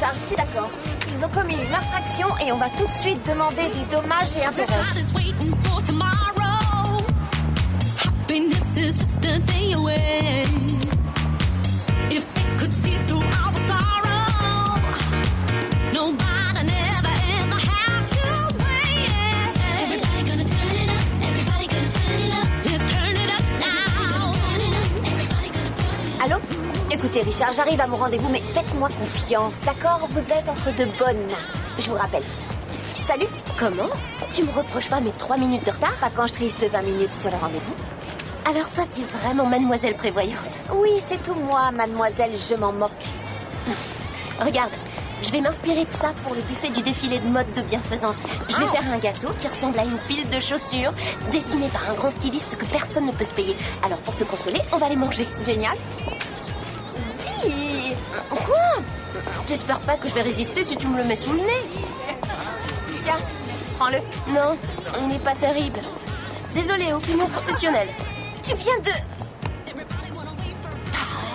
Richard, je suis d'accord. Ils ont commis une infraction et on va tout de suite demander des dommages et intérêts. Allô? Écoutez, Richard, j'arrive à mon rendez-vous, mais faites-moi confiance, d'accord? Vous êtes entre de bonnes mains. Je vous rappelle. Salut. Comment? Tu me reproches pas mes 3 minutes de retard? Pas quand je triche de 20 minutes sur le rendez-vous. Alors toi, t'es vraiment mademoiselle prévoyante. Oui, c'est tout moi, mademoiselle, je m'en moque. Regarde, je vais m'inspirer de ça pour le buffet du défilé de mode de bienfaisance. Je vais faire un gâteau qui ressemble à une pile de chaussures, dessiné par un grand styliste que personne ne peut se payer. Alors pour se consoler, on va les manger. Génial. Oui. Quoi? J'espère pas que je vais résister si tu me le mets sous le nez. Tiens, prends-le. Non, il n'est pas terrible. Désolée, opinion professionnelle. Tu viens de...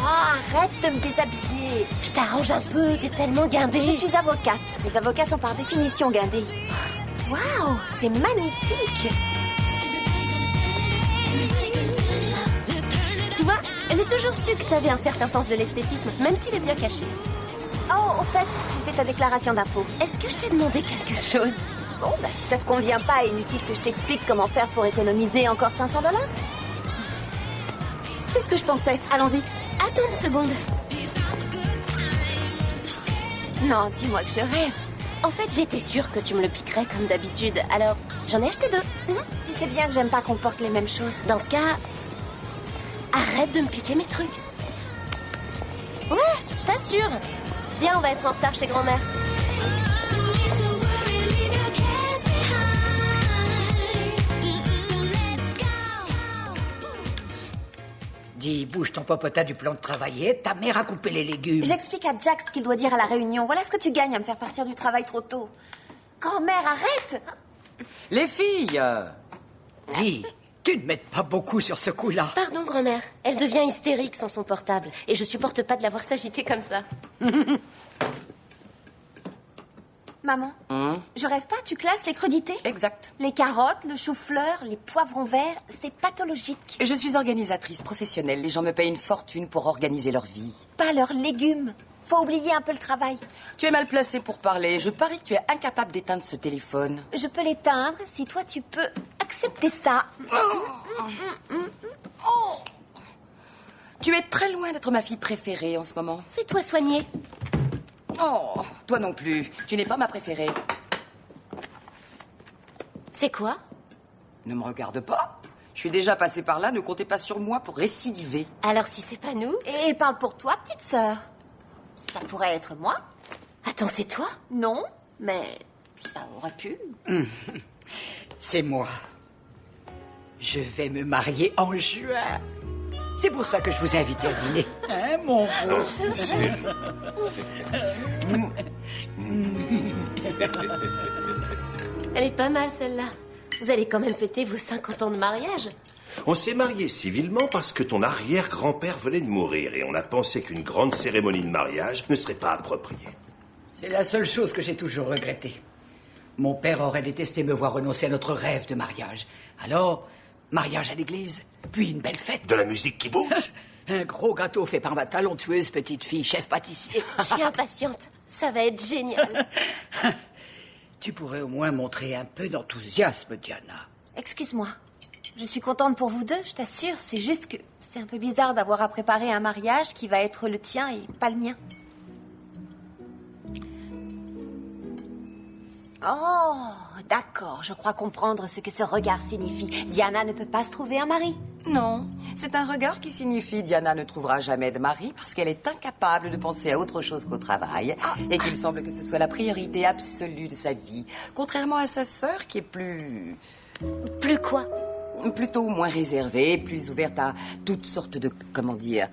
Oh, arrête de me déshabiller. Je t'arrange un peu, t'es tellement guindée. Je suis avocate. Les avocats sont par définition guindés. Waouh, c'est magnifique. Tu vois, j'ai toujours su que t'avais un certain sens de l'esthétisme, même s'il est bien caché. Oh, au fait, j'ai fait ta déclaration d'impôt. Est-ce que je t'ai demandé quelque chose? Bon, bah si ça te convient pas, inutile que je t'explique comment faire pour économiser encore $500. C'est ce que je pensais. Allons-y. Attends une seconde. Non, dis-moi que je rêve. En fait, j'étais sûre que tu me le piquerais comme d'habitude. Alors, j'en ai acheté 2. Tu sais bien que j'aime pas qu'on porte les mêmes choses. Dans ce cas, arrête de me piquer mes trucs. Ouais, je t'assure. Viens, on va être en retard chez grand-mère. Dis, bouge ton popotin du plan de travail. Ta mère a coupé les légumes. J'explique à Jack ce qu'il doit dire à la réunion. Voilà ce que tu gagnes à me faire partir du travail trop tôt. Grand-mère, arrête! Les filles Dis, tu ne m'aides pas beaucoup sur ce coup-là. Pardon, grand-mère. Elle devient hystérique sans son portable. Et je supporte pas de la voir s'agiter comme ça. Maman, je rêve pas, tu classes les crudités? Exact. Les carottes, le chou-fleur, les poivrons verts, c'est pathologique. Je suis organisatrice professionnelle. Les gens me payent une fortune pour organiser leur vie. Pas leurs légumes. Faut oublier un peu le travail. Tu es mal placée pour parler. Je parie que tu es incapable d'éteindre ce téléphone. Je peux l'éteindre si toi tu peux accepter ça. Tu es très loin d'être ma fille préférée en ce moment. Fais-toi soigner. Oh, toi non plus. Tu n'es pas ma préférée. C'est quoi? Ne me regarde pas. Je suis déjà passée par là. Ne comptez pas sur moi pour récidiver. Alors si c'est pas nous... Et parle pour toi, petite sœur. Ça pourrait être moi. Attends, c'est toi? Non, mais ça aurait pu. C'est moi. Je vais me marier en juin. C'est pour ça que je vous ai invité à dîner. Hein, mon beau? Elle est pas mal, celle-là. Vous allez quand même fêter vos 50 ans de mariage. On s'est marié civilement parce que ton arrière-grand-père venait de mourir et on a pensé qu'une grande cérémonie de mariage ne serait pas appropriée. C'est la seule chose que j'ai toujours regrettée. Mon père aurait détesté me voir renoncer à notre rêve de mariage. Alors, mariage à l'église, puis une belle fête. De la musique qui bouge. Un gros gâteau fait par ma talentueuse petite fille, chef pâtissier. Je suis impatiente. Ça va être génial. Tu pourrais au moins montrer un peu d'enthousiasme, Diana. Excuse-moi. Je suis contente pour vous deux, je t'assure. C'est juste que c'est un peu bizarre d'avoir à préparer un mariage qui va être le tien et pas le mien. Oh, d'accord. Je crois comprendre ce que ce regard signifie. Diana ne peut pas se trouver un mari. Non, c'est un regard qui signifie Diana ne trouvera jamais de mari parce qu'elle est incapable de penser à autre chose qu'au travail et qu'il semble que ce soit la priorité absolue de sa vie, contrairement à sa sœur qui est plus quoi? Plutôt moins réservée, plus ouverte à toutes sortes de, comment dire,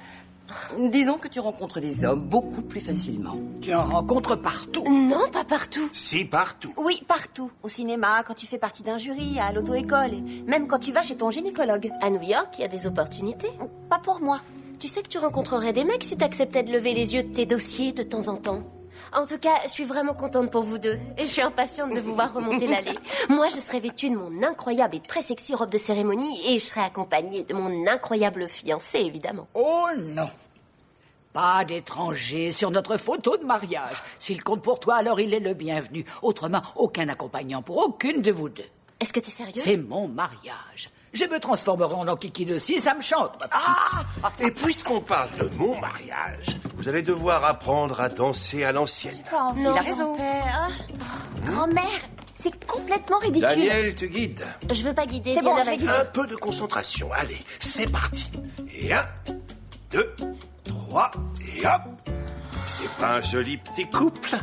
disons que tu rencontres des hommes beaucoup plus facilement. Tu en rencontres partout. Non, pas partout. Si, partout. Oui, partout. Au cinéma, quand tu fais partie d'un jury, à l'auto-école, et même quand tu vas chez ton gynécologue. À New York, il y a des opportunités. Pas pour moi. Tu sais que tu rencontrerais des mecs si t'acceptais de lever les yeux de tes dossiers de temps en temps. En tout cas, je suis vraiment contente pour vous deux. Et je suis impatiente de vous voir remonter l'allée. Moi, je serai vêtue de mon incroyable et très sexy robe de cérémonie et je serai accompagnée de mon incroyable fiancé, évidemment. Oh non. Pas d'étranger sur notre photo de mariage. S'il compte pour toi, alors il est le bienvenu. Autrement, aucun accompagnant pour aucune de vous deux. Est-ce que t'es sérieuse? C'est mon mariage. Je me transformerai en enquiquine aussi, ça me chante, ma petite. Et puisqu'on parle de mon mariage, vous allez devoir apprendre à danser à l'ancienne. Non, Il a raison. Grand-père. Grand-mère, c'est complètement ridicule. Daniel te guide. Je veux pas guider. C'est bon, Diana je vais va guider. Un peu de concentration. Allez, c'est parti. Et 1, 2, 3, et hop. C'est pas un joli petit couple?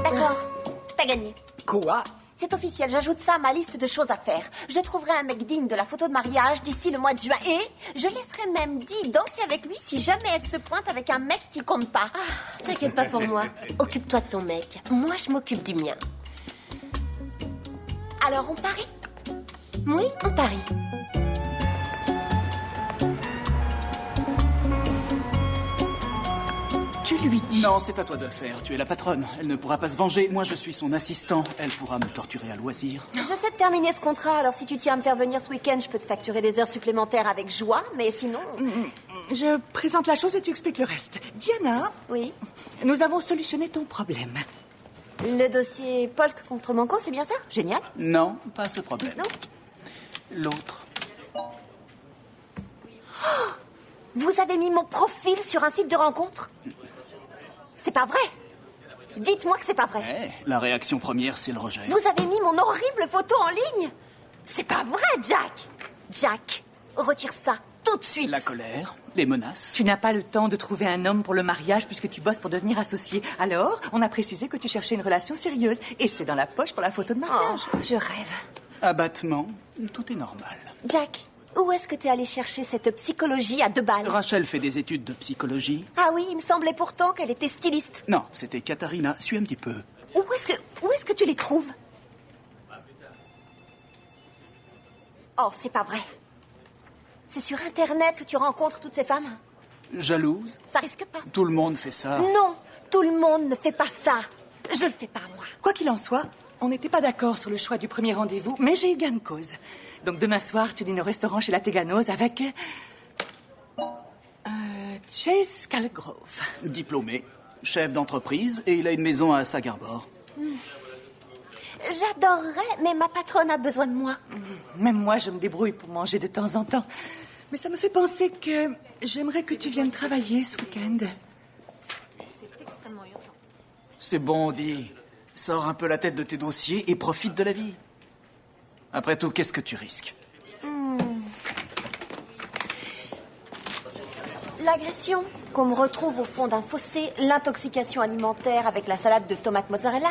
D'accord, t'as gagné. Quoi? C'est officiel, j'ajoute ça à ma liste de choses à faire. Je trouverai un mec digne de la photo de mariage d'ici le mois de juin. Et je laisserai même Dee danser avec lui si jamais elle se pointe avec un mec qui compte pas. T'inquiète pas pour moi. Occupe-toi de ton mec. Moi, je m'occupe du mien. Alors, on parie? Oui, on parie. Tu lui dis. Non, c'est à toi de le faire. Tu es la patronne. Elle ne pourra pas se venger. Moi, je suis son assistant. Elle pourra me torturer à loisir. J'essaie de terminer ce contrat, alors si tu tiens à me faire venir ce week-end, je peux te facturer des heures supplémentaires avec joie, mais sinon... Je présente la chose et tu expliques le reste. Diana, Oui. nous avons solutionné ton problème. Le dossier Polk contre Manco, c'est bien ça? Génial. Non, pas ce problème. Non. L'autre. Vous avez mis mon profil sur un site de rencontre? C'est pas vrai. Dites-moi que c'est pas vrai. La réaction première, c'est le rejet. Vous avez mis mon horrible photo en ligne? C'est pas vrai, Jack. Jack, retire ça tout de suite. La colère, les menaces. Tu n'as pas le temps de trouver un homme pour le mariage puisque tu bosses pour devenir associé. Alors, on a précisé que tu cherchais une relation sérieuse. Et c'est dans la poche pour la photo de mariage. Oh, je rêve. Abattement, tout est normal. Jack, où est-ce que t'es allé chercher cette psychologie à 2 balles? Rachel fait des études de psychologie. Ah oui, il me semblait pourtant qu'elle était styliste. Non, c'était Katharina. Suis un petit peu. Où est-ce que tu les trouves? Oh, c'est pas vrai. C'est sur Internet que tu rencontres toutes ces femmes? Jalouse. Ça risque pas. Tout le monde fait ça. Non, tout le monde ne fait pas ça. Je le fais pas, moi. Quoi qu'il en soit, on n'était pas d'accord sur le choix du premier rendez-vous, mais j'ai eu gain de cause. Donc demain soir, tu dînes au restaurant chez la Teganos avec... Chase Calgrove. Diplômé, chef d'entreprise, et il a une maison à Sagarbor. J'adorerais, mais ma patronne a besoin de moi. Même moi, je me débrouille pour manger de temps en temps. Mais ça me fait penser que j'aimerais que tu viennes travailler ce week-end. C'est extrêmement urgent. C'est bon, dis. Sors un peu la tête de tes dossiers et profite de la vie. Après tout, qu'est-ce que tu risques? L'agression, qu'on me retrouve au fond d'un fossé, l'intoxication alimentaire avec la salade de tomates mozzarella.